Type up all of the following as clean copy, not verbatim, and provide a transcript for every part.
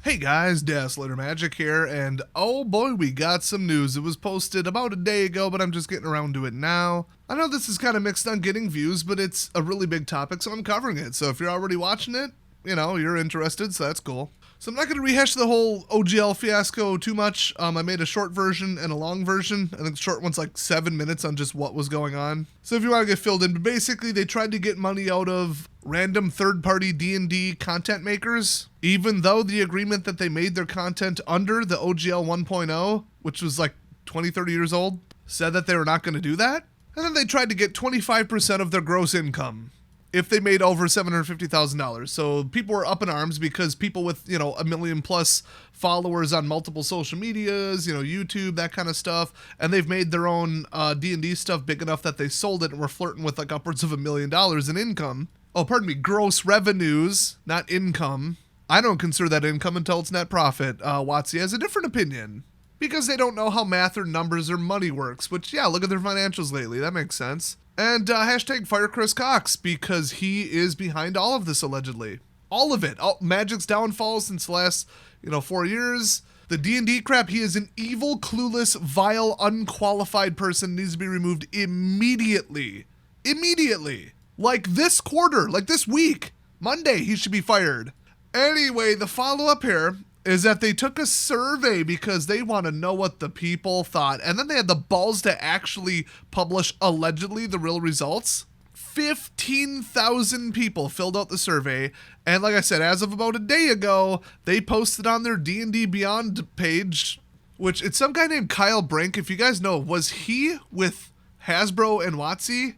Hey guys, Dazzler Magic here, and oh boy, we got some news. It was posted about a day ago, but I'm just getting around to it now. I know this is kind of mixed on getting views, but it's a really big topic, so I'm covering it. So if you're already watching it, you're interested, so that's cool. So I'm not going to rehash the whole OGL fiasco too much. I made a short version and a long version. I think the short one's like 7 minutes on just what was going on. So if you want to get filled in, but basically they tried to get money out of random third-party D&D content makers, even though the agreement that they made their content under the OGL 1.0, which was like 20, 30 years old, said that they were not going to do that. And then they tried to get 25% of their gross income if they made over $750,000. So people were up in arms because people with, 1 million plus followers on multiple social medias, YouTube, that kind of stuff, and they've made their own D&D stuff big enough that they sold it and were flirting with like upwards of $1 million in income. Oh, pardon me, gross revenues, not income. I don't consider that income until it's net profit. WOTC has a different opinion because they don't know how math or numbers or money works, which, yeah, look at their financials lately. That makes sense. And hashtag fire Chris Cox, because he is behind all of this, allegedly. All of it. Magic's downfall since the last, 4 years. The D&D crap, he is an evil, clueless, vile, unqualified person, needs to be removed immediately. Immediately. Like this quarter, like this week. Monday, he should be fired. Anyway, the follow-up here is that they took a survey because they want to know what the people thought. And then they had the balls to actually publish, allegedly, the real results. 15,000 people filled out the survey. And like I said, as of about a day ago, they posted on their D&D Beyond page, which it's some guy named Kyle Brink. If you guys know, was he with Hasbro and WOTC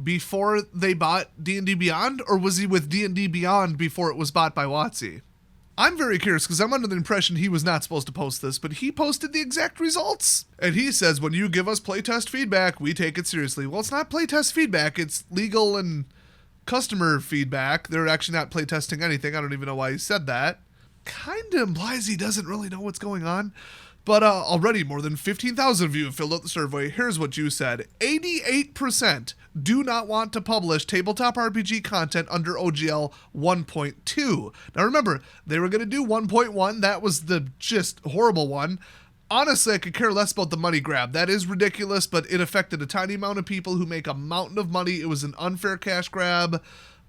before they bought D&D Beyond? Or was he with D&D Beyond before it was bought by WOTC? I'm very curious because I'm under the impression he was not supposed to post this, but he posted the exact results. And he says, when you give us playtest feedback, we take it seriously. Well, it's not playtest feedback. It's legal and customer feedback. They're actually not playtesting anything. I don't even know why he said that. Kind of implies he doesn't really know what's going on. But already more than 15,000 of you have filled out the survey. Here's what you said. 88% do not want to publish tabletop RPG content under OGL 1.2. Now remember, they were going to do 1.1. That was the just horrible one. Honestly, I could care less about the money grab. That is ridiculous, but it affected a tiny amount of people who make a mountain of money. It was an unfair cash grab.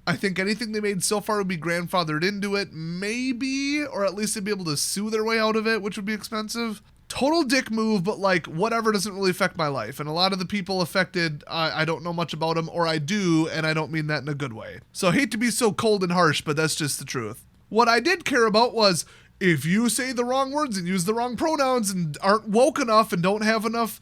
I think anything they made so far would be grandfathered into it, maybe, or at least they'd be able to sue their way out of it, which would be expensive. Total dick move, but like whatever, doesn't really affect my life. And a lot of the people affected, I don't know much about them, or I do, and I don't mean that in a good way. So I hate to be so cold and harsh, but that's just the truth. What I did care about was, if you say the wrong words and use the wrong pronouns and aren't woke enough and don't have enough,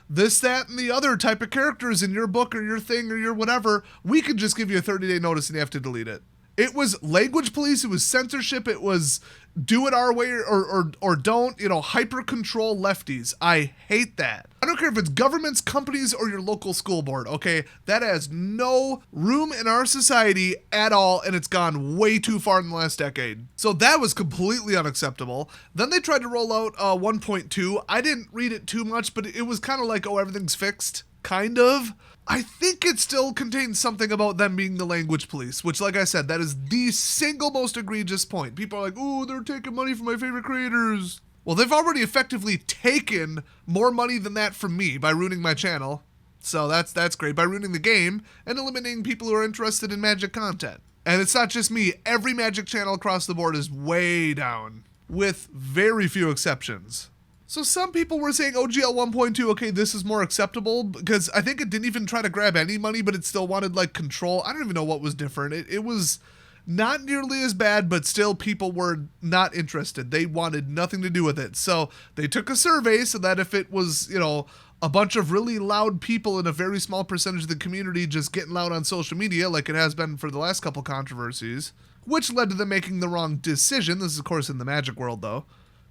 this, that, and the other type of characters in your book or your thing or your whatever, we could just give you a 30-day notice and you have to delete it. It was language police, it was censorship, it was do it our way or don't, hyper control lefties. I hate that. I don't care if it's governments, companies, or your local school board, okay? That has no room in our society at all, and it's gone way too far in the last decade. So that was completely unacceptable. Then they tried to roll out 1.2. I didn't read it too much, but it was kind of like, oh, everything's fixed, kind of. I think it still contains something about them being the language police, which, like I said, that is the single most egregious point. People are like, ooh, they're taking money from my favorite creators. Well, they've already effectively taken more money than that from me by ruining my channel. So that's great. By ruining the game and eliminating people who are interested in Magic content. And it's not just me. Every Magic channel across the board is way down, with very few exceptions. So some people were saying OGL 1.2, okay, this is more acceptable, because I think it didn't even try to grab any money, but it still wanted, control. I don't even know what was different. It was not nearly as bad, but still people were not interested. They wanted nothing to do with it. So they took a survey so that if it was, a bunch of really loud people in a very small percentage of the community just getting loud on social media, like it has been for the last couple controversies, which led to them making the wrong decision. This is, of course, in the Magic world, though.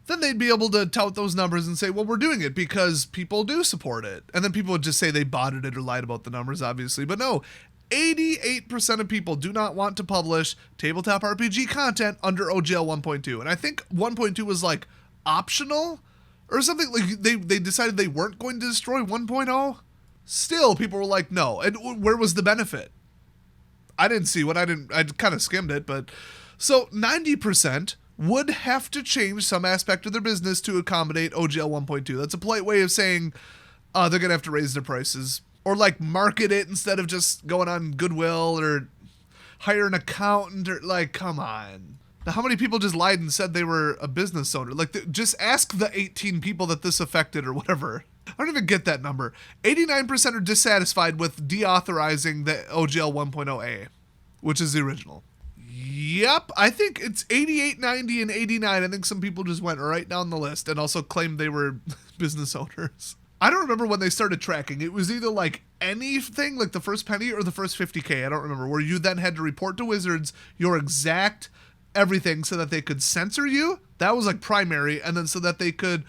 Then they'd be able to tout those numbers and say, well, we're doing it because people do support it. And then people would just say they botted it or lied about the numbers, obviously. But no, 88% of people do not want to publish tabletop RPG content under OGL 1.2. And I think 1.2 was optional or something. They decided they weren't going to destroy 1.0. Still, people were like, no. And where was the benefit? I didn't see one. I kind of skimmed it, but so 90% would have to change some aspect of their business to accommodate OGL 1.2. That's a polite way of saying they're going to have to raise their prices. Or like market it instead of just going on Goodwill or hire an accountant or like, come on. Now, how many people just lied and said they were a business owner? Like, just ask the 18 people that this affected or whatever. I don't even get that number. 89% are dissatisfied with deauthorizing the OGL 1.0A, which is the original. Yep, I think it's 88, 90, and 89. I think some people just went right down the list and also claimed they were business owners. I don't remember when they started tracking. It was either like anything, like the first penny or the first 50K. I don't remember. Where you then had to report to Wizards your exact everything so that they could censor you. That was like primary. And then so that they could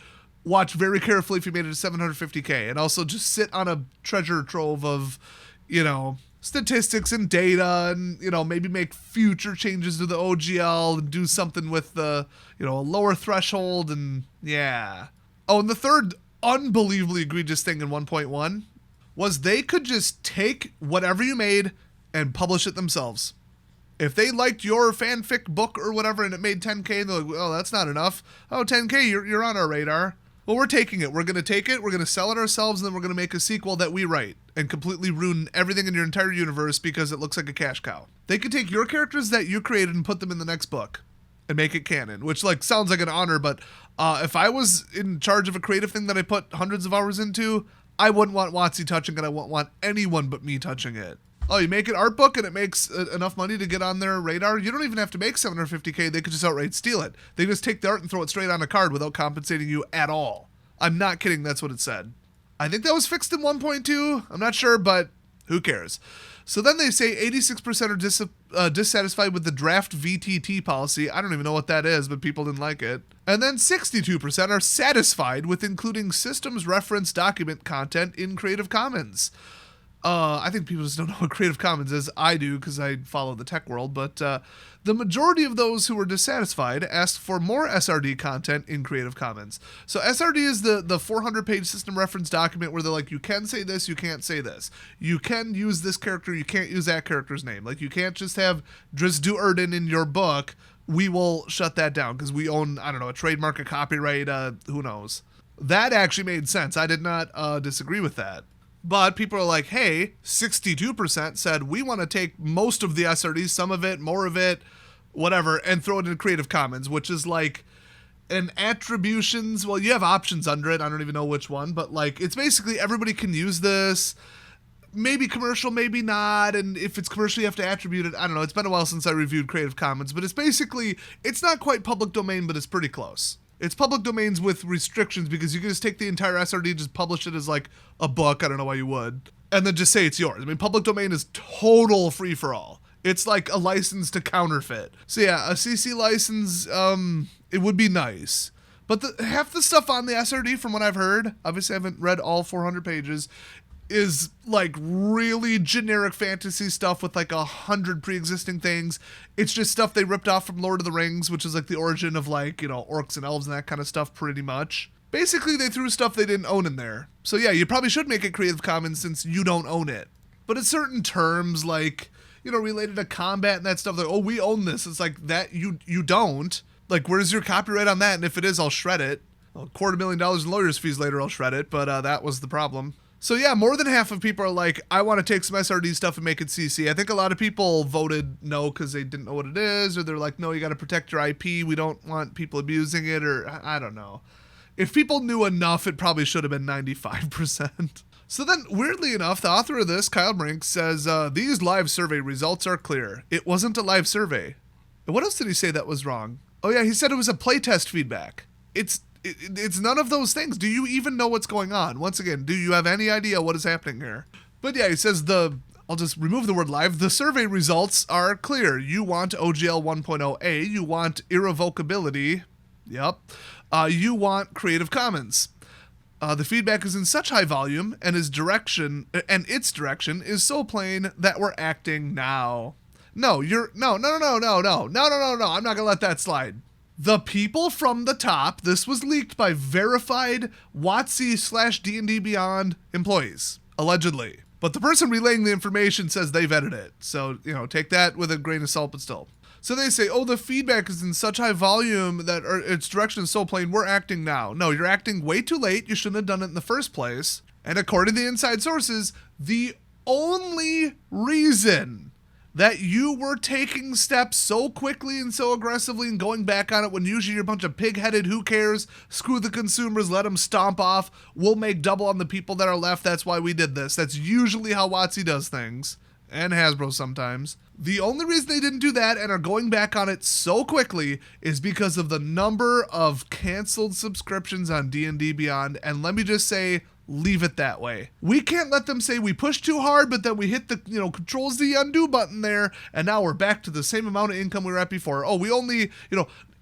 watch very carefully if you made it to 750K. And also just sit on a treasure trove of, you know, statistics and data and, you know, maybe make future changes to the OGL and do something with the, you know, a lower threshold and yeah. Oh, and the third unbelievably egregious thing in 1.1 was they could just take whatever you made and publish it themselves. If they liked your fanfic book or whatever and it made 10K, they're like, oh, that's not enough. Oh, 10K, you're on our radar. Well, we're taking it. We're going to take it. We're going to sell it ourselves, and then we're going to make a sequel that we write and completely ruin everything in your entire universe because it looks like a cash cow. They could take your characters that you created and put them in the next book and make it canon, which like sounds like an honor, but if I was in charge of a creative thing that I put hundreds of hours into, I wouldn't want WOTC touching it. I wouldn't want anyone but me touching it. Oh, you make an art book and it makes enough money to get on their radar? You don't even have to make 750K. They could just outright steal it. They just take the art and throw it straight on a card without compensating you at all. I'm not kidding. That's what it said. I think that was fixed in 1.2. I'm not sure, but who cares? So then they say 86% are dissatisfied with the draft VTT policy. I don't even know what that is, but people didn't like it. And then 62% are satisfied with including systems reference document content in Creative Commons. I think people just don't know what Creative Commons is. I do because I follow the tech world, but the majority of those who were dissatisfied asked for more SRD content in Creative Commons. So SRD is the 400-page system reference document where they're like, you can say this, you can't say this. You can use this character, you can't use that character's name. Like, you can't just have Driz Duerden in your book. We will shut that down because we own, I don't know, a trademark, a copyright, who knows. That actually made sense. I did not disagree with that. But people are like, hey, 62% said we want to take most of the SRD, some of it, more of it, whatever, and throw it in Creative Commons, which is like an attributions. Well, you have options under it. I don't even know which one, but like it's basically everybody can use this. Maybe commercial, maybe not. And if it's commercial, you have to attribute it. I don't know. It's been a while since I reviewed Creative Commons, but it's basically, it's not quite public domain, but it's pretty close. It's public domains with restrictions because you can just take the entire SRD, just publish it as like a book. I don't know why you would. And then just say it's yours. I mean, public domain is total free for all. It's like a license to counterfeit. So yeah, a CC license, it would be nice. But half the stuff on the SRD from what I've heard, obviously I haven't read all 400 pages, is like really generic fantasy stuff with like 100 pre-existing things. It's just stuff they ripped off from Lord of the Rings, which is like the origin of like, you know, orcs and elves and that kind of stuff pretty much. Basically, they threw stuff they didn't own in there. So yeah, you probably should make it Creative Commons since you don't own it. But at certain terms, like, you know, related to combat and that stuff, like, oh, we own this. It's like that you don't. Like, where's your copyright on that? And if it is, I'll shred it. Well, $250,000 in lawyer's fees later, I'll shred it. But that was the problem. So yeah, more than half of people are like, I want to take some SRD stuff and make it CC. I think a lot of people voted no because they didn't know what it is, or they're like, no, you got to protect your IP. We don't want people abusing it, or I don't know. If people knew enough, it probably should have been 95%. So then, weirdly enough, the author of this, Kyle Brink, says, these live survey results are clear. It wasn't a live survey. And what else did he say that was wrong? Oh yeah, he said it was a playtest feedback. It's none of those things. Do you even know what's going on? Once again, do you have any idea what is happening here? But yeah, he says I'll just remove the word live. The survey results are clear. You want OGL 1.0A. You want irrevocability. Yep. You want Creative Commons. The feedback is in such high volume and its direction is so plain that we're acting now. No. I'm not gonna let that slide. The people from the top, this was leaked by verified WOTC/D&D Beyond employees, allegedly. But the person relaying the information says they vetted it. So, you know, take that with a grain of salt, but still. So they say, oh, the feedback is in such high volume that its direction is so plain, we're acting now. No, you're acting way too late. You shouldn't have done it in the first place. And according to the inside sources, the only reason that you were taking steps so quickly and so aggressively and going back on it when usually you're a bunch of pig-headed, who cares, screw the consumers, let them stomp off, we'll make double on the people that are left, that's why we did this. That's usually how WOTC does things. And Hasbro sometimes. The only reason they didn't do that and are going back on it so quickly is because of the number of canceled subscriptions on D&D Beyond, and let me just say, leave it that way. We can't let them say we pushed too hard, but then we hit the, controls the undo button there, and now we're back to the same amount of income we were at before. Oh, we only,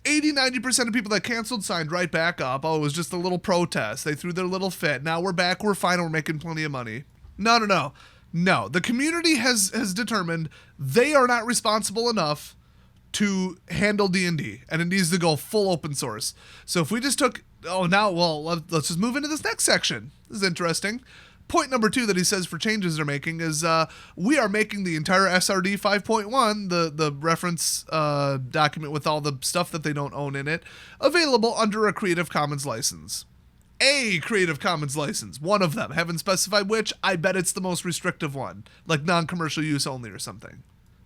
80-90% of people that canceled signed right back up. Oh, it was just a little protest. They threw their little fit. Now we're back, we're fine, we're making plenty of money. No, the community has determined they are not responsible enough to handle D&D, and it needs to go full open source. So if we just took, let's just move into this next section. This is interesting. Point number 2 that he says for changes they're making is we are making the entire SRD 5.1, the reference document with all the stuff that they don't own in it, available under a Creative Commons license. A Creative Commons license, one of them. Haven't specified which. I bet it's the most restrictive one, like non-commercial use only or something.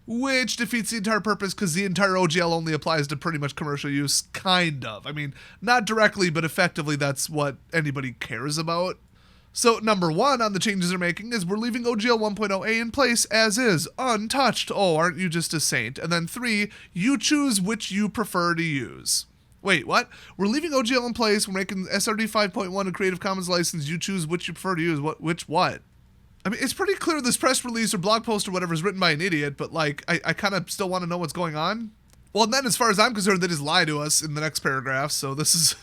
Which defeats the entire purpose because the entire OGL only applies to pretty much commercial use, kind of. I mean, not directly, but effectively that's what anybody cares about. So number 1 on the changes they're making is we're leaving OGL 1.0A in place as is, untouched. Oh, aren't you just a saint? And then 3, you choose which you prefer to use. Wait, what? We're leaving OGL in place. We're making SRD 5.1 a Creative Commons license. You choose which you prefer to use. What? I mean, it's pretty clear this press release or blog post or whatever is written by an idiot, but I kind of still want to know what's going on. Well, and then as far as I'm concerned, they just lie to us in the next paragraph. So this is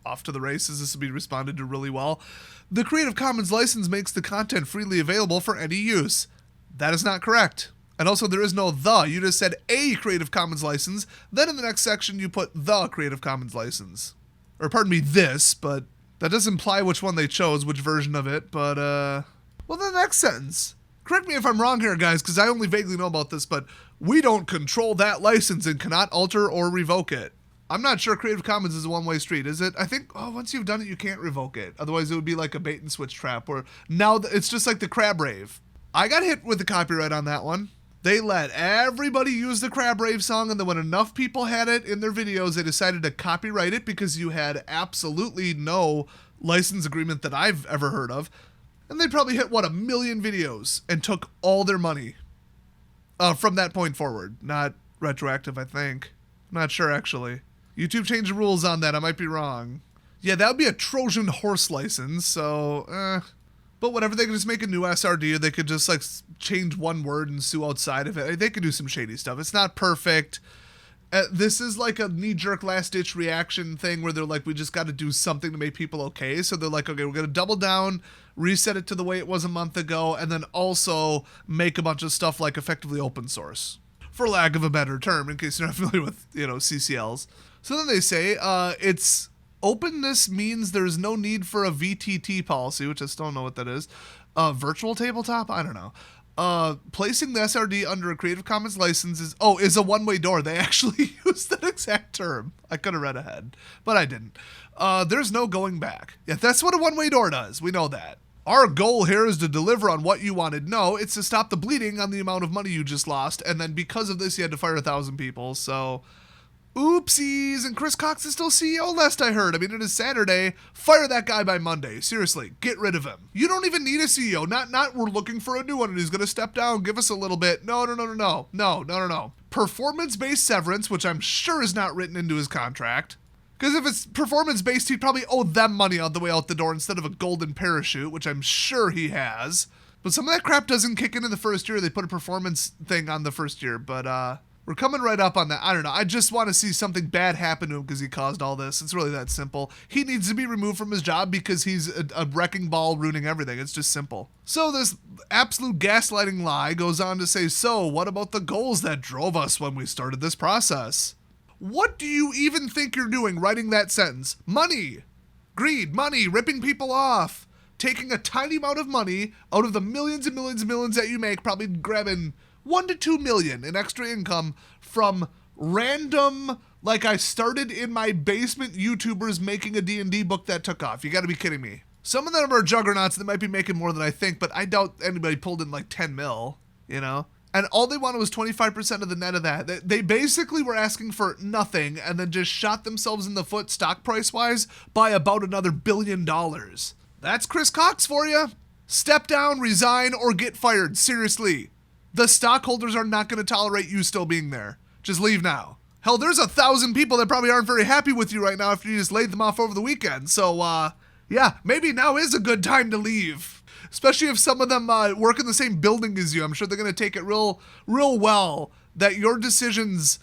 off to the races. This will be responded to really well. The Creative Commons license makes the content freely available for any use. That is not correct. And also, there is no the. You just said a Creative Commons license. Then in the next section, you put the Creative Commons license. Or pardon me, this, but that does imply which one they chose, which version of it. But, well, the next sentence. Correct me if I'm wrong here, guys, because I only vaguely know about this, but we don't control that license and cannot alter or revoke it. I'm not sure Creative Commons is a one-way street, is it? I think, once you've done it, you can't revoke it. Otherwise, it would be like a bait-and-switch trap, where now it's just like the crab rave. I got hit with the copyright on that one. They let everybody use the Crab Rave song, and then when enough people had it in their videos, they decided to copyright it because you had absolutely no license agreement that I've ever heard of. And they probably hit, 1 million videos and took all their money from that point forward. Not retroactive, I think. I'm not sure, actually. YouTube changed the rules on that. I might be wrong. Yeah, that would be a Trojan horse license, so, But whatever, they could just make a new SRD, or they could just change one word and sue outside of it. They could do some shady stuff. It's not perfect. This is like a knee-jerk last-ditch reaction thing where they're like, we just got to do something to make people okay. So they're like, okay, we're going to double down, reset it to the way it was a month ago, and then also make a bunch of stuff effectively open source, for lack of a better term, in case you're not familiar with, CCLs. So then they say it's openness means there's no need for a VTT policy, which I still don't know what that is. Virtual tabletop? I don't know. Placing the SRD under a Creative Commons license is a one-way door. They actually used that exact term. I could have read ahead, but I didn't. There's no going back. Yeah, that's what a one-way door does. We know that. Our goal here is to deliver on what you wanted. No, it's to stop the bleeding on the amount of money you just lost, and then because of this, you had to fire 1,000 people, so oopsies, and Chris Cox is still CEO last I heard. I mean, it is Saturday. Fire that guy by Monday. Seriously, get rid of him. You don't even need a CEO. Not we're looking for a new one and he's going to step down, give us a little bit. No. Performance-based severance, which I'm sure is not written into his contract. Because if it's performance-based, he'd probably owe them money on the way out the door instead of a golden parachute, which I'm sure he has. But some of that crap doesn't kick in the first year. They put a performance thing on the first year, but, we're coming right up on that. I don't know. I just want to see something bad happen to him because he caused all this. It's really that simple. He needs to be removed from his job because he's a wrecking ball ruining everything. It's just simple. So this absolute gaslighting lie goes on to say, so what about the goals that drove us when we started this process? What do you even think you're doing writing that sentence? Money. Greed. Money. Ripping people off. Taking a tiny amount of money out of the millions and millions and millions that you make, probably grabbing 1 to 2 million in extra income from random, like I started in my basement YouTubers making a D&D book that took off. You gotta be kidding me. Some of them are juggernauts that might be making more than I think, but I doubt anybody pulled in like 10 mil, you know? And all they wanted was 25% of the net of that. They basically were asking for nothing and then just shot themselves in the foot stock price-wise by about another $1 billion. That's Chris Cox for you. Step down, resign, or get fired. Seriously. The stockholders are not going to tolerate you still being there. Just leave now. Hell, there's 1,000 people that probably aren't very happy with you right now after you just laid them off over the weekend. So, yeah, maybe now is a good time to leave. Especially if some of them work in the same building as you. I'm sure they're going to take it real well that your decisions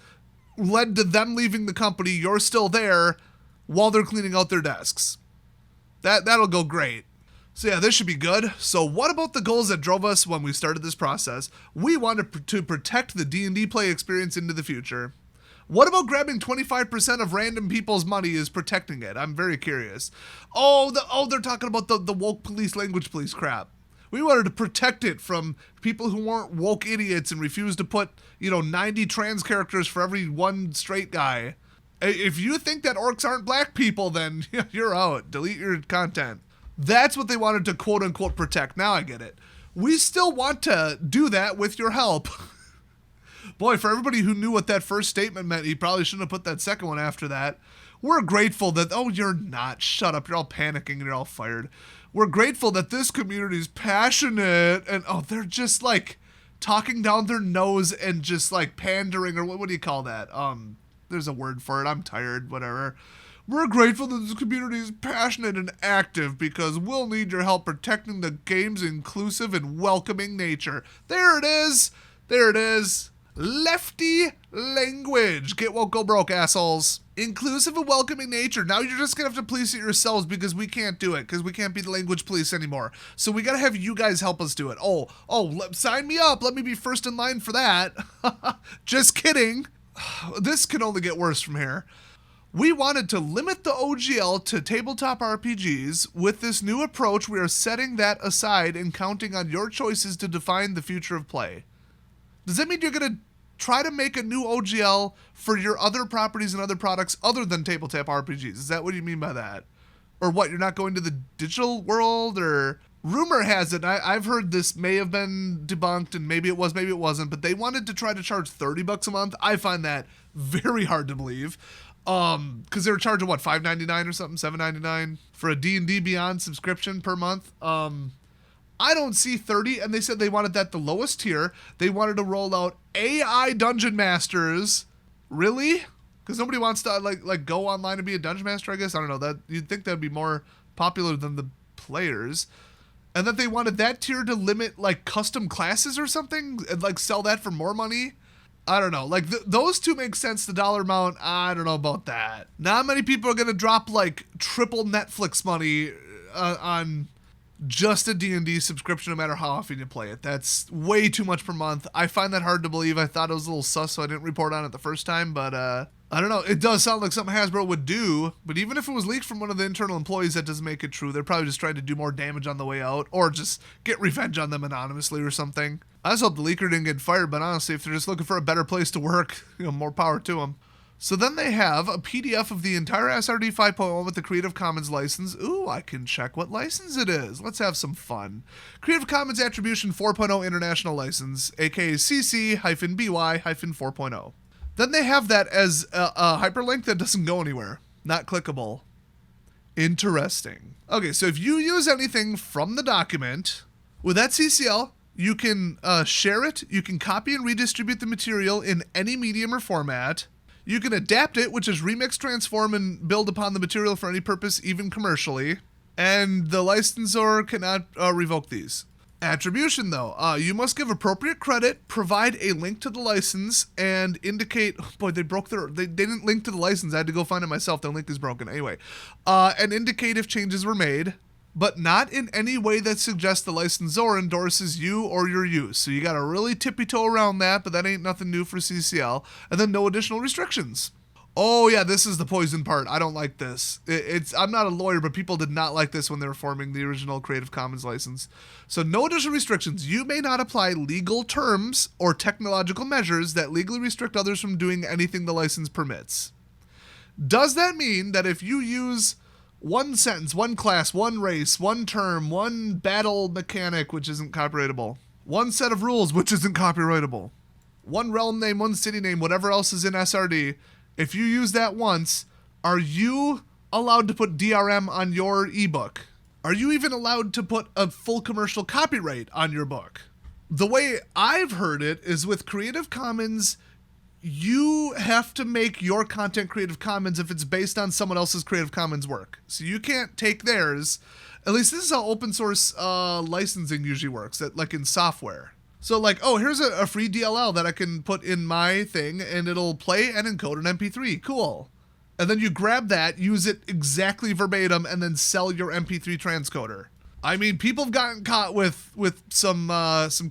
led to them leaving the company. You're still there while they're cleaning out their desks. That'll go great. So yeah, this should be good. So what about the goals that drove us when we started this process? We wanted to protect the D&D play experience into the future. What about grabbing 25% of random people's money is protecting it? I'm very curious. They're talking about the woke police, language police crap. We wanted to protect it from people who weren't woke idiots and refused to put, 90 trans characters for every one straight guy. If you think that orcs aren't black people, then you're out. Delete your content. That's what they wanted to quote unquote protect. Now I get it. We still want to do that with your help. Boy, for everybody who knew what that first statement meant, he probably shouldn't have put that second one after that. We're grateful that, you're not. Shut up. You're all panicking and you're all fired. We're grateful that this community is passionate and, they're just like talking down their nose and just like pandering, or what do you call that? There's a word for it. I'm tired, whatever. We're grateful that this community is passionate and active because we'll need your help protecting the game's inclusive and welcoming nature. There it is. There it is. Lefty language. Get woke, go broke, assholes. Inclusive and welcoming nature. Now you're just going to have to police it yourselves because we can't do it, because we can't be the language police anymore. So we got to have you guys help us do it. Sign me up. Let me be first in line for that. Just kidding. This can only get worse from here. We wanted to limit the OGL to tabletop RPGs. With this new approach, we are setting that aside and counting on your choices to define the future of play. Does that mean you're going to try to make a new OGL for your other properties and other products other than tabletop RPGs? Is that what you mean by that? Or what, you're not going to the digital world? Or rumor has it, I've heard this may have been debunked and maybe it was, maybe it wasn't, but they wanted to try to charge $30 a month. I find that very hard to believe. Because they were charging $5.99 or something, $7.99 for a D&D Beyond subscription per month. I don't see 30, and they said they wanted that the lowest tier. They wanted to roll out AI dungeon masters. Really? Because nobody wants to like go online and be a dungeon master, I guess. I don't know. That you'd think that'd be more popular than the players. And that they wanted that tier to limit like custom classes or something and like sell that for more money. I don't know. Like, those two make sense, the dollar amount. I don't know about that. Not many people are going to drop, like, triple Netflix money on just a D&D subscription no matter how often you play it. That's way too much per month. I find that hard to believe. I thought it was a little sus, so I didn't report on it the first time. But, I don't know. It does sound like something Hasbro would do. But even if it was leaked from one of the internal employees, that doesn't make it true. They're probably just trying to do more damage on the way out. Or just get revenge on them anonymously or something. I just hope the leaker didn't get fired, but honestly, if they're just looking for a better place to work, more power to them. So then they have a PDF of the entire SRD 5.1 with the Creative Commons license. Ooh, I can check what license it is. Let's have some fun. Creative Commons Attribution 4.0 International License, aka CC-BY-4.0. Then they have that as a hyperlink that doesn't go anywhere. Not clickable. Interesting. Okay, so if you use anything from the document with that CCL, you can share it, you can copy and redistribute the material in any medium or format, you can adapt it, which is remix, transform, and build upon the material for any purpose, even commercially, and the licensor cannot revoke these. Attribution, though, you must give appropriate credit, provide a link to the license, and indicate, they didn't link to the license, I had to go find it myself, the link is broken, anyway, and indicate if changes were made, but not in any way that suggests the licensor endorses you or your use. So you gotta really tippy-toe around that, but that ain't nothing new for CCL. And then no additional restrictions. Oh yeah, this is the poison part. I don't like this. I'm not a lawyer, but people did not like this when they were forming the original Creative Commons license. So no additional restrictions. You may not apply legal terms or technological measures that legally restrict others from doing anything the license permits. Does that mean that if you use one sentence, one class, one race, one term, one battle mechanic, which isn't copyrightable, one set of rules, which isn't copyrightable, one realm name, one city name, whatever else is in SRD, if you use that once, are you allowed to put DRM on your ebook? Are you even allowed to put a full commercial copyright on your book? The way I've heard it is with Creative Commons, you have to make your content Creative Commons if it's based on someone else's Creative Commons work. So you can't take theirs. At least this is how open source licensing usually works, like in software. So like, oh, here's a free DLL that I can put in my thing and it'll play and encode an MP3. Cool. And then you grab that, use it exactly verbatim, and then sell your MP3 transcoder. I mean, people have gotten caught with some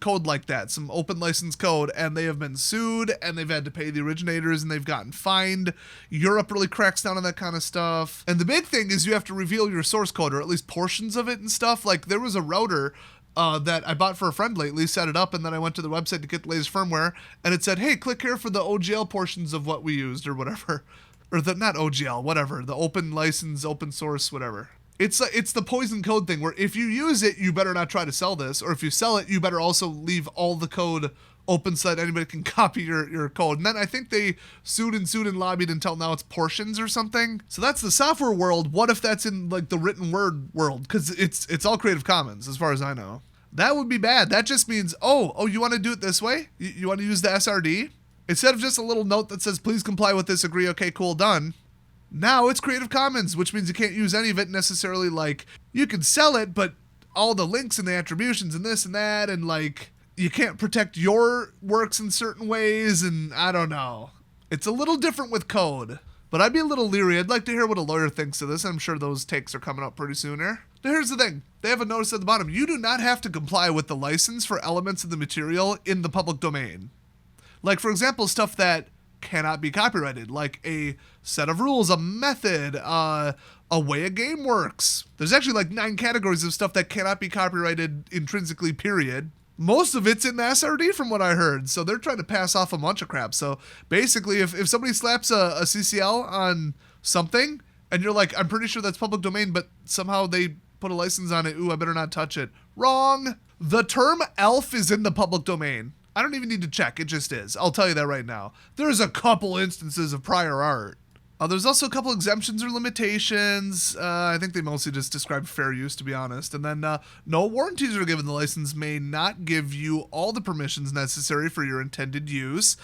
code like that, some open license code, and they have been sued, and they've had to pay the originators, and they've gotten fined. Europe really cracks down on that kind of stuff. And the big thing is you have to reveal your source code, or at least portions of it and stuff. Like, there was a router that I bought for a friend lately, set it up, and then I went to the website to get the latest firmware, and it said, hey, click here for the OGL portions of what we used, or whatever. Or not OGL, whatever, the open license, open source, whatever. It's the poison code thing, where if you use it, you better not try to sell this, or if you sell it, you better also leave all the code open so that anybody can copy your code. And then I think they sued and lobbied until now it's portions or something. So that's the software world. What if that's in like the written word world? Because it's all Creative Commons as far as I know. That would be bad. That just means, oh, you want to do it this way? You want to use the SRD? Instead of just a little note that says, please comply with this, agree, okay, cool, done. Now it's Creative Commons, which means you can't use any of it necessarily. Like, you can sell it, but all the links and the attributions and this and that, and like, you can't protect your works in certain ways, and I don't know. It's a little different with code, but I'd be a little leery. I'd like to hear what a lawyer thinks of this. I'm sure those takes are coming up pretty soon here. Now here's the thing. They have a notice at the bottom. You do not have to comply with the license for elements of the material in the public domain. Like, for example, stuff that cannot be copyrighted, like a set of rules, a method, a way a game works. There's actually like 9 categories of stuff that cannot be copyrighted intrinsically, period. Most of it's in the SRD from what I heard, so they're trying to pass off a bunch of crap. So basically, if somebody slaps a CCL on something, and you're like, I'm pretty sure that's public domain, but somehow they put a license on it, ooh, I better not touch it. Wrong! The term elf is in the public domain. I don't even need to check, it just is. I'll tell you that right now. There's a couple instances of prior art. There's also a couple exemptions or limitations. I think they mostly just describe fair use, to be honest. And then no warranties are given. The license may not give you all the permissions necessary for your intended use.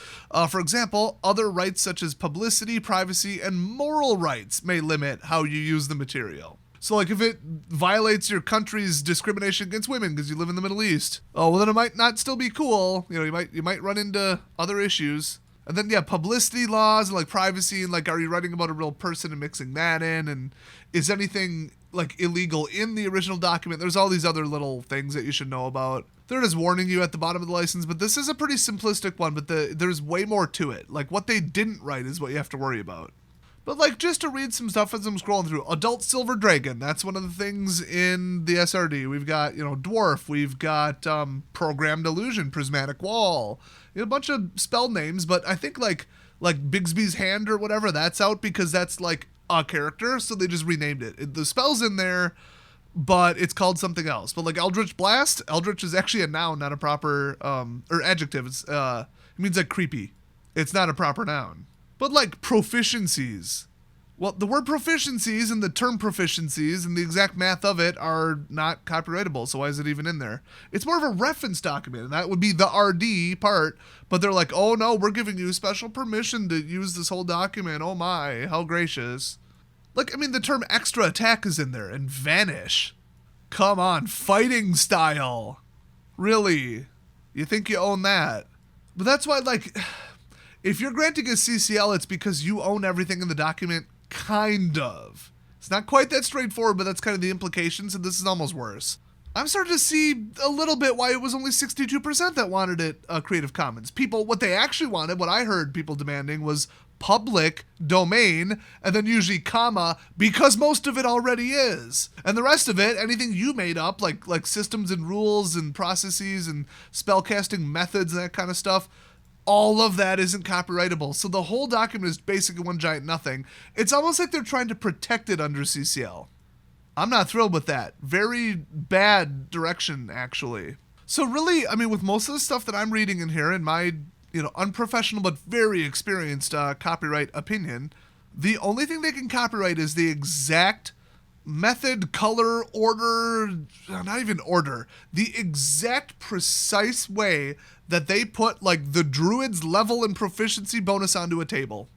For example, other rights such as publicity, privacy, and moral rights may limit how you use the material. So, like, if it violates your country's discrimination against women because you live in the Middle East, oh, well, then it might not still be cool. You know, you might run into other issues. And then, yeah, publicity laws and, like, privacy and, like, are you writing about a real person and mixing that in? And is anything, like, illegal in the original document? There's all these other little things that you should know about. They're just warning you at the bottom of the license, but this is a pretty simplistic one, but there's way more to it. Like, what they didn't write is what you have to worry about. But, like, just to read some stuff as I'm scrolling through. Adult Silver Dragon, that's one of the things in the SRD. We've got, Dwarf. We've got Programmed Illusion, Prismatic Wall. A bunch of spell names, but I think, like Bigsby's Hand or whatever, that's out because that's, like, a character, so they just renamed it. The spell's in there, but it's called something else. But, like, Eldritch Blast, Eldritch is actually a noun, not a proper, or adjective. It means, like, creepy. It's not a proper noun. But, like, proficiencies. Well, the word proficiencies and the term proficiencies and the exact math of it are not copyrightable, so why is it even in there? It's more of a reference document, and that would be the RD part, but they're like, oh no, we're giving you special permission to use this whole document. Oh my, how gracious. Like, I mean, the term extra attack is in there, and vanish. Come on, fighting style. Really? You think you own that? But that's why, like... If you're granting a CCL, it's because you own everything in the document, kind of. It's not quite that straightforward, but that's kind of the implications, and this is almost worse. I'm starting to see a little bit why it was only 62% that wanted it Creative Commons. People, what they actually wanted, what I heard people demanding was public domain, and then usually comma, because most of it already is. And the rest of it, anything you made up, like systems and rules and processes and spellcasting methods and that kind of stuff, all of that isn't copyrightable. So the whole document is basically one giant nothing. It's almost like they're trying to protect it under CCL. I'm not thrilled with that. Very bad direction, actually. So really, I mean, with most of the stuff that I'm reading in here, in my, unprofessional but very experienced copyright opinion, the only thing they can copyright is the exact method, color, order, not even order, the exact precise way that they put like the druid's level and proficiency bonus onto a table.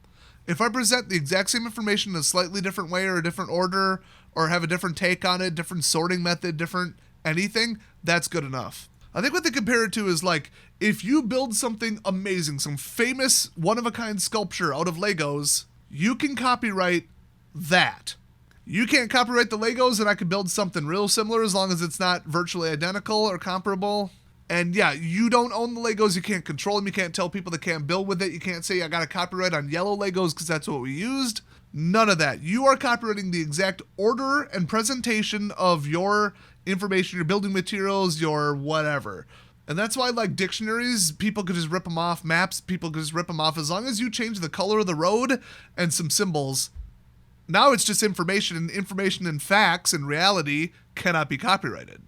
If I present the exact same information in a slightly different way or a different order, or have a different take on it, different sorting method, different anything, that's good enough. I think what they compare it to is like, if you build something amazing, some famous one-of-a-kind sculpture out of Legos, you can copyright that. You can't copyright the Legos, and I can build something real similar as long as it's not virtually identical or comparable. And yeah, you don't own the Legos, you can't control them, you can't tell people they can't build with it, you can't say I got a copyright on yellow Legos because that's what we used. None of that. You are copyrighting the exact order and presentation of your information, your building materials, your whatever. And that's why, like, dictionaries, people could just rip them off. Maps, people could just rip them off. As long as you change the color of the road and some symbols, now it's just information, and information and facts and reality cannot be copyrighted.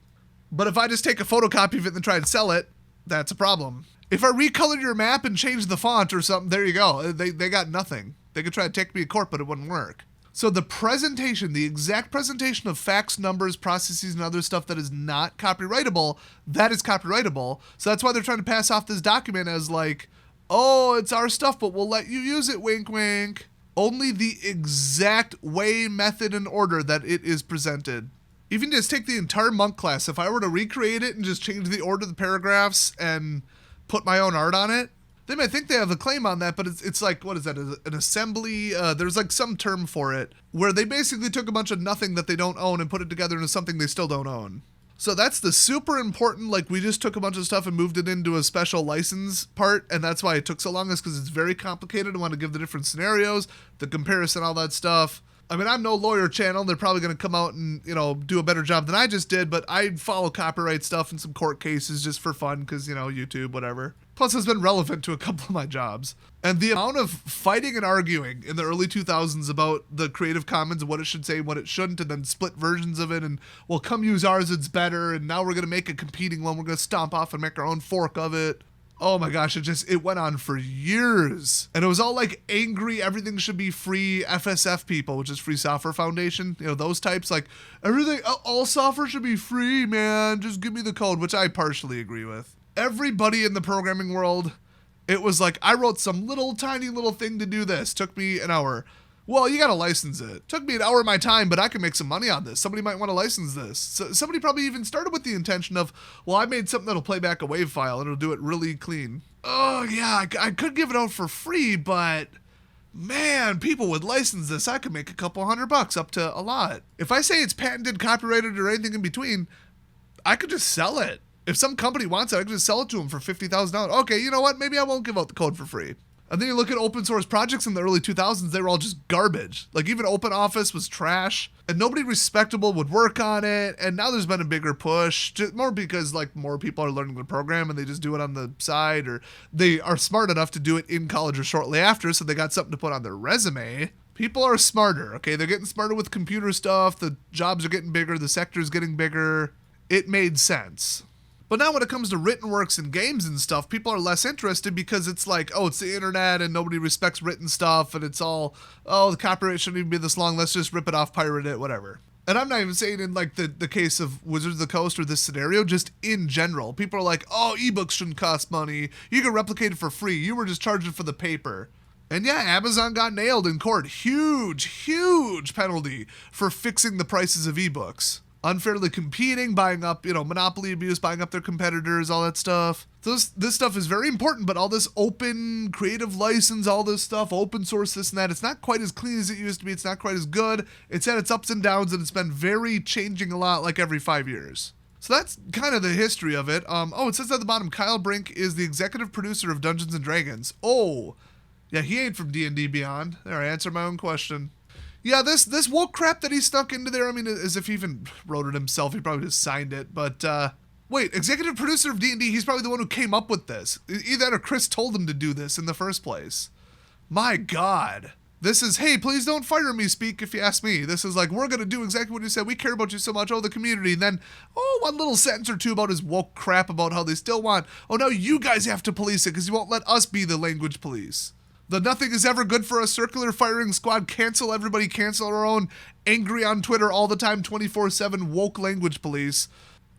But if I just take a photocopy of it and then try and sell it, that's a problem. If I recolor your map and change the font or something, there you go. They got nothing. They could try to take me to court, but it wouldn't work. So the presentation, the exact presentation of facts, numbers, processes, and other stuff that is not copyrightable, that is copyrightable. So that's why they're trying to pass off this document as like, oh, it's our stuff, but we'll let you use it, wink, wink. Only the exact way, method, and order that it is presented. Even just take the entire monk class. If I were to recreate it and just change the order of the paragraphs and put my own art on it, they might think they have a claim on that, but it's like, what is that, an assembly? There's like some term for it, where they basically took a bunch of nothing that they don't own and put it together into something they still don't own. So that's the super important, like we just took a bunch of stuff and moved it into a special license part, and that's why it took so long, is because it's very complicated. I want to give the different scenarios, the comparison, all that stuff. I mean, I'm no lawyer channel. They're probably going to come out and, do a better job than I just did, but I follow copyright stuff and some court cases just for fun because, YouTube, whatever. Plus, it's been relevant to a couple of my jobs. And the amount of fighting and arguing in the early 2000s about the Creative Commons and what it should say, what it shouldn't, and then split versions of it, and, well, come use ours, it's better, and now we're going to make a competing one. We're going to stomp off and make our own fork of it. Oh my gosh, it went on for years. And it was all like angry, everything should be free FSF people, which is Free Software Foundation. Those types, like, everything, all software should be free, man. Just give me the code, which I partially agree with. Everybody in the programming world, it was like, I wrote some tiny little thing to do this. Took me an hour. Well, you got to license it. Took me an hour of my time, but I can make some money on this. Somebody might want to license this. So somebody probably even started with the intention of, well, I made something that'll play back a WAV file and it'll do it really clean. Oh, yeah, I could give it out for free, but man, people would license this. I could make a couple $100 up to a lot. If I say it's patented, copyrighted, or anything in between, I could just sell it. If some company wants it, I could just sell it to them for $50,000. Okay, you know what? Maybe I won't give out the code for free. And then you look at open source projects in the early 2000s, they were all just garbage. Like even OpenOffice was trash and nobody respectable would work on it. And now there's been a bigger push, just more because like more people are learning the program and they just do it on the side, or they are smart enough to do it in college or shortly after. So they got something to put on their resume. People are smarter. Okay. They're getting smarter with computer stuff. The jobs are getting bigger. The sector's getting bigger. It made sense. But now when it comes to written works and games and stuff, people are less interested because it's like, oh, it's the internet and nobody respects written stuff and it's all, oh, the copyright shouldn't even be this long. Let's just rip it off, pirate it, whatever. And I'm not even saying in like the case of Wizards of the Coast or this scenario, just in general. People are like, oh, ebooks shouldn't cost money. You can replicate it for free. You were just charging for the paper. And yeah, Amazon got nailed in court. Huge penalty for fixing the prices of ebooks. Unfairly competing, buying up, monopoly abuse, buying up their competitors, all that stuff. This stuff is very important, but all this open creative license, all this stuff, open source, this and that, it's not quite as clean as it used to be. It's not quite as good. It's had its ups and downs, and it's been very changing a lot, like every 5 years. So that's kind of the history of it. It says at the bottom, Kyle Brink is the executive producer of Dungeons & Dragons. Oh, Yeah, he ain't from D&D Beyond. There, I answered my own question. Yeah, this woke crap that he stuck into there, I mean, as if he even wrote it himself. He probably just signed it. But, wait, executive producer of D&D, he's probably the one who came up with this. Either that or Chris told him to do this in the first place. My God. This is, hey, please don't fire me speak if you ask me. This is like, we're going to do exactly what you said. We care about you so much. Oh, the community. And then, one little sentence or two about his woke crap about how they still want, now you guys have to police it because you won't let us be the language police. The nothing is ever good for a circular firing squad. Cancel everybody. Cancel our own angry on Twitter all the time 24/7 woke language police.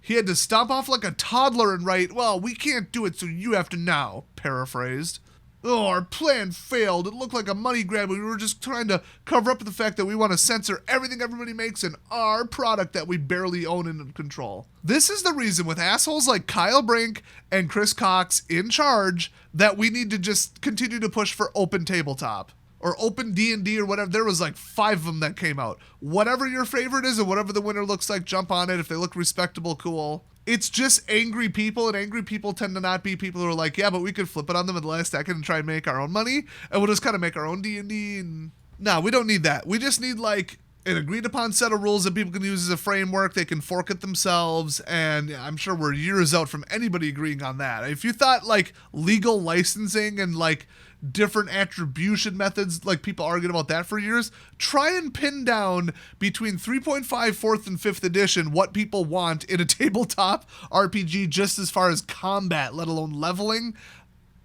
He had to stomp off like a toddler and write, well, we can't do it so you have to now. Paraphrased. Oh, our plan failed. It looked like a money grab. We were just trying to cover up the fact that we want to censor everything everybody makes in our product that we barely own and control. This is the reason with assholes like Kyle Brink and Chris Cox in charge that we need to just continue to push for open tabletop or open D&D or whatever. There was like 5 of them that came out. Whatever your favorite is and whatever the winner looks like, jump on it. If they look respectable, cool. It's just angry people, and angry people tend to not be people who are like, yeah, but we could flip it on them at the last second and try and make our own money, and we'll just kind of make our own D&D. And no, we don't need that. We just need like an agreed upon set of rules that people can use as a framework. They can fork it themselves, and I'm sure we're years out from anybody agreeing on that. If you thought like legal licensing and like different attribution methods, like people argued about that for years, try and pin down between 3.5, 4th, and 5th edition what people want in a tabletop RPG just as far as combat, let alone leveling.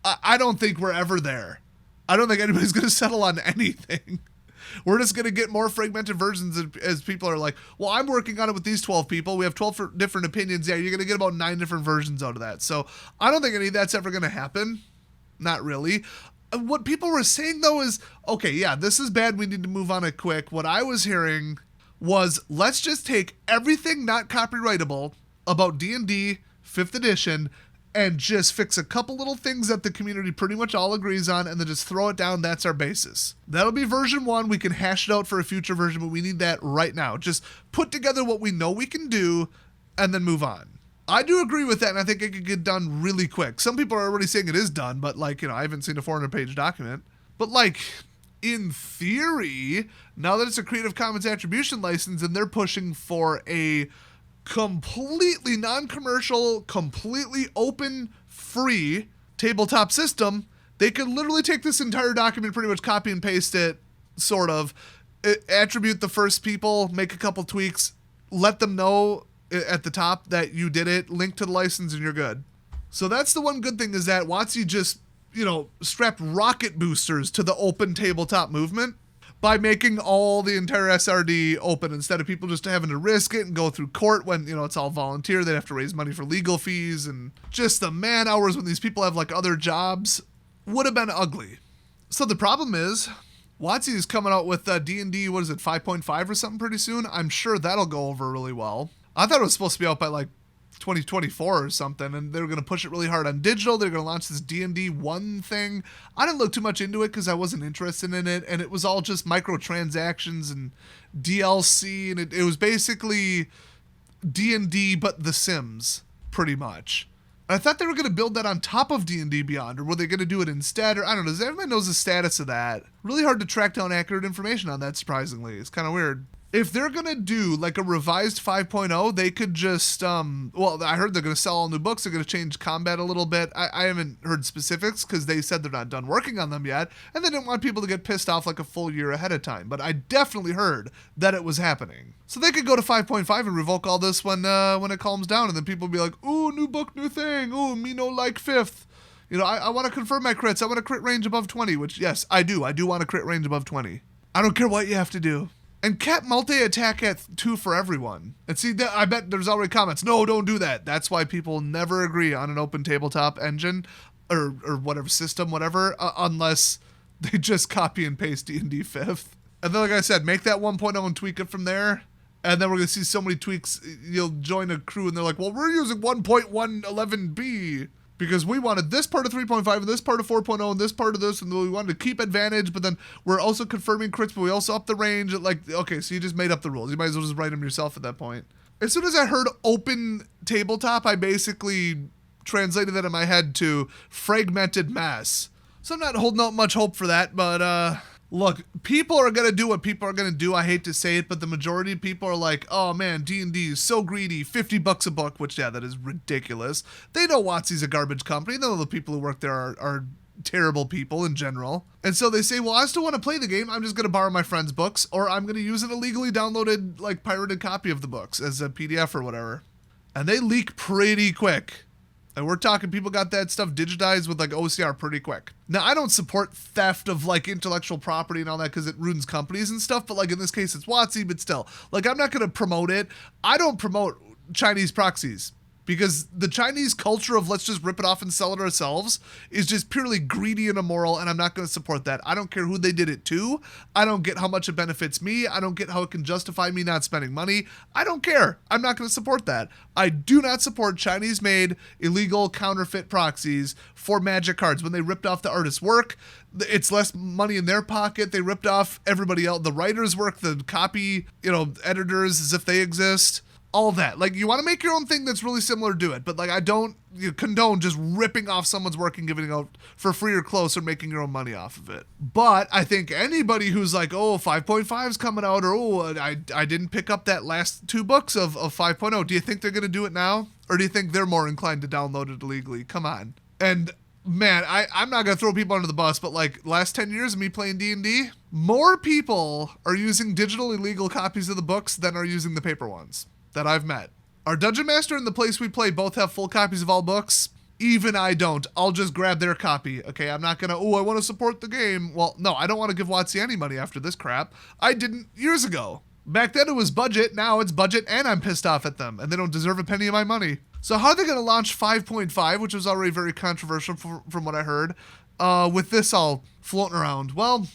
I don't think we're ever there. I don't think anybody's going to settle on anything. We're just going to get more fragmented versions as people are like, well, I'm working on it with these 12 people. We have 12 different opinions. Yeah, you're going to get about 9 different versions out of that. So I don't think any of that's ever going to happen. Not really. What people were saying, though, is, okay, yeah, this is bad. We need to move on it quick. What I was hearing was, let's just take everything not copyrightable about D&D 5th edition and just fix a couple little things that the community pretty much all agrees on and then just throw it down. That's our basis. That'll be version 1. We can hash it out for a future version, but we need that right now. Just put together what we know we can do and then move on. I do agree with that, and I think it could get done really quick. Some people are already saying it is done, but like, I haven't seen a 400-page document. But like, in theory, now that it's a Creative Commons attribution license and they're pushing for a completely non-commercial, completely open, free tabletop system, they could literally take this entire document, pretty much copy and paste it, sort of, attribute the first people, make a couple tweaks, let them know at the top that you did it, link to the license, and you're good. So that's the one good thing, is that WOTC just, strapped rocket boosters to the open tabletop movement by making all the entire SRD open, instead of people just having to risk it and go through court when, it's all volunteer. They'd have to raise money for legal fees, and just the man hours when these people have like other jobs would have been ugly. So the problem is, WOTC is coming out with D&D, 5.5 or something pretty soon. I'm sure that'll go over really well. I thought it was supposed to be out by like 2024 or something, and they were going to push it really hard on digital. They're going to launch this D&D 1 thing. I didn't look too much into it because I wasn't interested in it, and it was all just microtransactions and DLC, and it was basically D&D but The Sims, pretty much. And I thought they were going to build that on top of D&D Beyond, or were they going to do it instead, or I don't know. Everybody knows the status of that. Really hard to track down accurate information on that, surprisingly. It's kind of weird. If they're going to do like a revised 5.0, they could just, I heard they're going to sell all new books. They're going to change combat a little bit. I haven't heard specifics because they said they're not done working on them yet. And they didn't want people to get pissed off like a full year ahead of time. But I definitely heard that it was happening. So they could go to 5.5 and revoke all this when it calms down. And then people will be like, ooh, new book, new thing. Ooh, me no like 5th. I want to confirm my crits. I want a crit range above 20, which, yes, I do. I do want a crit range above 20. I don't care what you have to do. And cap multi-attack at 2 for everyone. And see, I bet there's already comments. No, don't do that. That's why people never agree on an open tabletop engine or whatever system, whatever, unless they just copy and paste D&D 5th. And then, like I said, make that 1.0 and tweak it from there. And then we're going to see so many tweaks. You'll join a crew and they're like, well, we're using 1.111b. Because we wanted this part of 3.5 and this part of 4.0 and this part of this, and we wanted to keep advantage, but then we're also confirming crits, but we also up the range. Okay, so you just made up the rules. You might as well just write them yourself at that point. As soon as I heard open tabletop, I basically translated that in my head to fragmented mess. So I'm not holding out much hope for that, but look, people are going to do what people are going to do. I hate to say it, but the majority of people are like, oh man, D&D is so greedy, $50 a book, which yeah, that is ridiculous. They know WOTC's a garbage company. They know the people who work there are terrible people in general. And so they say, well, I still want to play the game. I'm just going to borrow my friend's books, or I'm going to use an illegally downloaded, like, pirated copy of the books as a PDF or whatever. And they leak pretty quick. And we're talking people got that stuff digitized with like OCR pretty quick. Now, I don't support theft of like intellectual property and all that because it ruins companies and stuff. But like in this case, it's WOTC, but still, like I'm not going to promote it. I don't promote Chinese proxies because the Chinese culture of let's just rip it off and sell it ourselves is just purely greedy and immoral. And I'm not going to support that. I don't care who they did it to. I don't get how much it benefits me. I don't get how it can justify me not spending money. I don't care. I'm not going to support that. I do not support Chinese-made illegal counterfeit proxies for Magic cards. When they ripped off the artist's work, it's less money in their pocket. They ripped off everybody else, the writer's work, the copy, editors as if they exist. All that. Like, you want to make your own thing that's really similar, do it. But, like, I don't condone just ripping off someone's work and giving it out for free or close or making your own money off of it. But I think anybody who's like, oh, 5.5 is coming out, or, oh, I didn't pick up that last 2 books of 5.0. Do you think they're going to do it now? Or do you think they're more inclined to download it illegally? Come on. And, man, I'm not going to throw people under the bus, but, like, last 10 years of me playing D&D, more people are using digital illegal copies of the books than are using the paper ones that I've met. Our Dungeon Master and the place we play both have full copies of all books. Even I don't. I'll just grab their copy. Okay, I'm not gonna, I want to support the game. Well, no, I don't want to give WOTC any money after this crap. I didn't years ago. Back then it was budget, now it's budget and I'm pissed off at them. And they don't deserve a penny of my money. So how are they gonna launch 5.5, which was already very controversial from what I heard, with this all floating around? Well,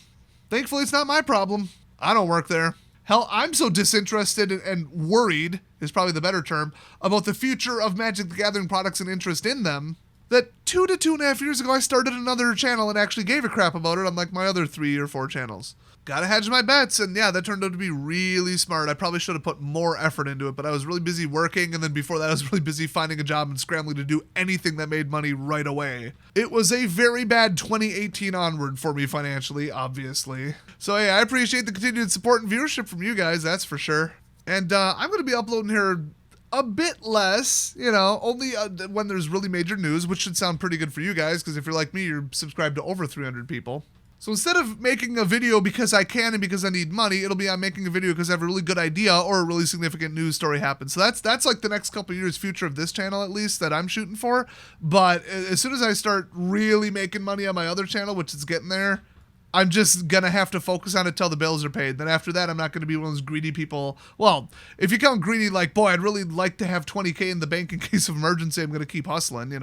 thankfully it's not my problem. I don't work there. Hell, I'm so disinterested and worried, is probably the better term, about the future of Magic the Gathering products and interest in them, that 2 to 2.5 years ago I started another channel and actually gave a crap about it on like my other 3 or 4 channels. Gotta hedge my bets, and yeah, that turned out to be really smart. I probably should have put more effort into it, but I was really busy working, and then before that I was really busy finding a job and scrambling to do anything that made money right away. It was a very bad 2018 onward for me financially, obviously. So hey, I appreciate the continued support and viewership from you guys, that's for sure. And I'm going to be uploading here a bit less, only when there's really major news, which should sound pretty good for you guys, because if you're like me, you're subscribed to over 300 people. So instead of making a video because I can and because I need money, it'll be I'm making a video because I have a really good idea or a really significant news story happens. So that's like the next couple of years future of this channel, at least, that I'm shooting for. But as soon as I start really making money on my other channel, which is getting there, I'm just going to have to focus on it till the bills are paid. Then after that, I'm not going to be one of those greedy people. Well, if you count greedy like, boy, I'd really like to have 20K in the bank in case of emergency, I'm going to keep hustling, I'm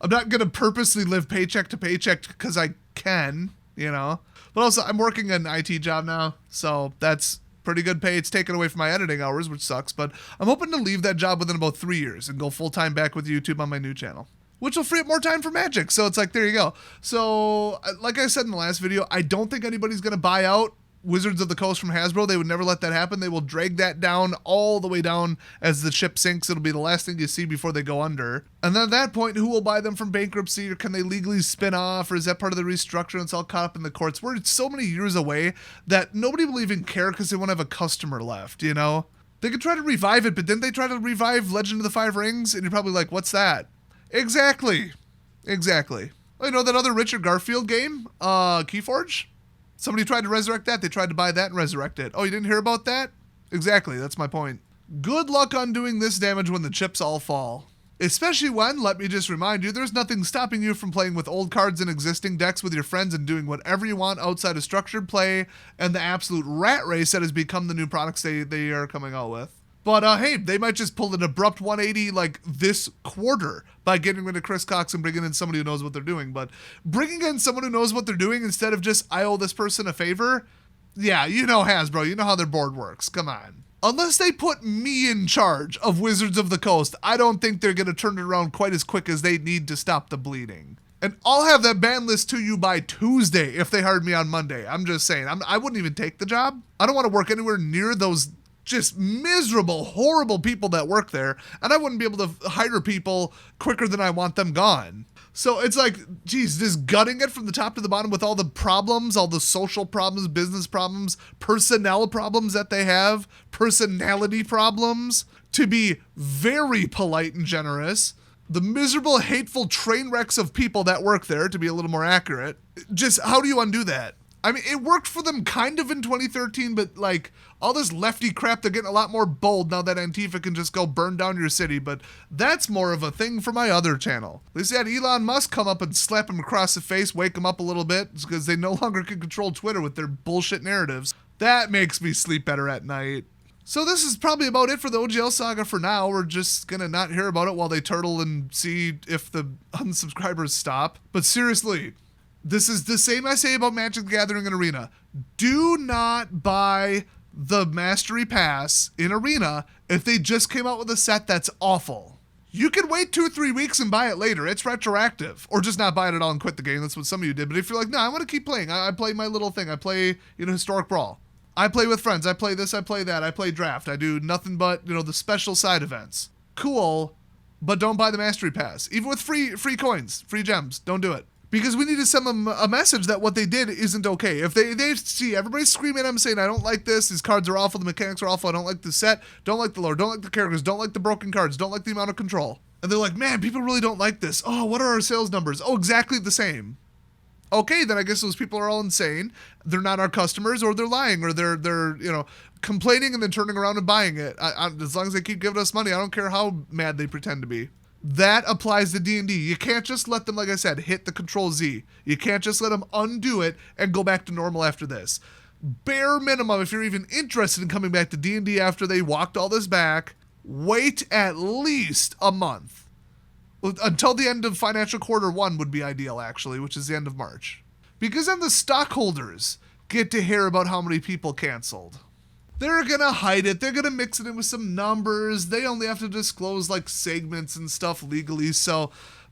not going to purposely live paycheck to paycheck because I can, But also, I'm working an IT job now, so that's pretty good pay. It's taken away from my editing hours, which sucks, but I'm hoping to leave that job within about 3 years and go full-time back with YouTube on my new channel, which will free up more time for Magic. So it's like, there you go. So like I said in the last video, I don't think anybody's going to buy out Wizards of the Coast from Hasbro. They would never let that happen. They will drag that down all the way down as the ship sinks. It'll be the last thing you see before they go under. And then at that point, who will buy them from bankruptcy, or can they legally spin off, or is that part of the restructure and it's all caught up in the courts? We're so many years away that nobody will even care because they won't have a customer left, They could try to revive it, but didn't they try to revive Legend of the Five Rings? And you're probably like, what's that? Exactly. Well, that other Richard Garfield game, Keyforge? Somebody tried to resurrect that. They tried to buy that and resurrect it. Oh, you didn't hear about that? Exactly, that's my point. Good luck undoing this damage when the chips all fall. Especially when, let me just remind you, there's nothing stopping you from playing with old cards and existing decks with your friends and doing whatever you want outside of structured play and the absolute rat race that has become the new products they are coming out with. But hey, they might just pull an abrupt 180 like this quarter by getting rid of Chris Cox and bringing in somebody who knows what they're doing. But bringing in someone who knows what they're doing instead of just, I owe this person a favor, yeah, Hasbro, you know how their board works. Come on. Unless they put me in charge of Wizards of the Coast, I don't think they're going to turn it around quite as quick as they need to stop the bleeding. And I'll have that ban list to you by Tuesday if they hired me on Monday. I'm just saying, I wouldn't even take the job. I don't want to work anywhere near those just miserable, horrible people that work there, and I wouldn't be able to hire people quicker than I want them gone. So it's like, geez, just gutting it from the top to the bottom with all the problems, all the social problems, business problems, personnel problems that they have, personality problems, to be very polite and generous. The miserable, hateful train wrecks of people that work there, to be a little more accurate. Just, how do you undo that? I mean, it worked for them kind of in 2013, but like all this lefty crap, they're getting a lot more bold now that Antifa can just go burn down your city. But that's more of a thing for my other channel. They had Elon Musk come up and slap him across the face, wake him up a little bit, because they no longer can control Twitter with their bullshit narratives. That makes me sleep better at night. So this is probably about it for the OGL saga for now. We're just going to not hear about it while they turtle and see if the unsubscribers stop. But seriously, this is the same I say about Magic the Gathering in Arena. Do not buy the Mastery Pass in Arena if they just came out with a set that's awful. You can wait 2-3 weeks and buy it later. It's retroactive. Or just not buy it at all and quit the game. That's what some of you did. But if you're like, no, I want to keep playing. I play my little thing. I play, Historic Brawl. I play with friends. I play this, I play that. I play Draft. I do nothing but, the special side events. Cool, but don't buy the Mastery Pass. Even with free coins, free gems. Don't do it. Because we need to send them a message that what they did isn't okay. If they see everybody screaming at them saying, I don't like this, these cards are awful, the mechanics are awful, I don't like the set, don't like the lore, don't like the characters, don't like the broken cards, don't like the amount of control. And they're like, man, people really don't like this. Oh, what are our sales numbers? Oh, exactly the same. Okay, then I guess those people are all insane. They're not our customers, or they're lying, or they're complaining and then turning around and buying it. As long as they keep giving us money, I don't care how mad they pretend to be. That applies to D&D. You can't just let them, like I said, hit the Control Z. You can't just let them undo it and go back to normal after this. Bare minimum, if you're even interested in coming back to D&D after they walked all this back, wait at least a month. Until the end of financial quarter 1 would be ideal, actually, which is the end of March. Because then the stockholders get to hear about how many people canceled. They're going to hide it. They're going to mix it in with some numbers. They only have to disclose like segments and stuff legally.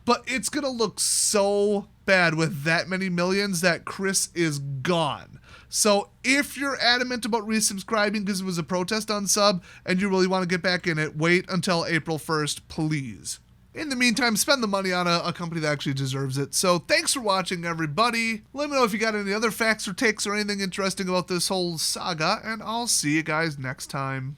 But it's going to look so bad with that many millions that Chris is gone. So if you're adamant about resubscribing because it was a protest on sub and you really want to get back in it, wait until April 1st, please. In the meantime, spend the money on a company that actually deserves it. So thanks for watching, everybody. Let me know if you got any other facts or takes or anything interesting about this whole saga, and I'll see you guys next time.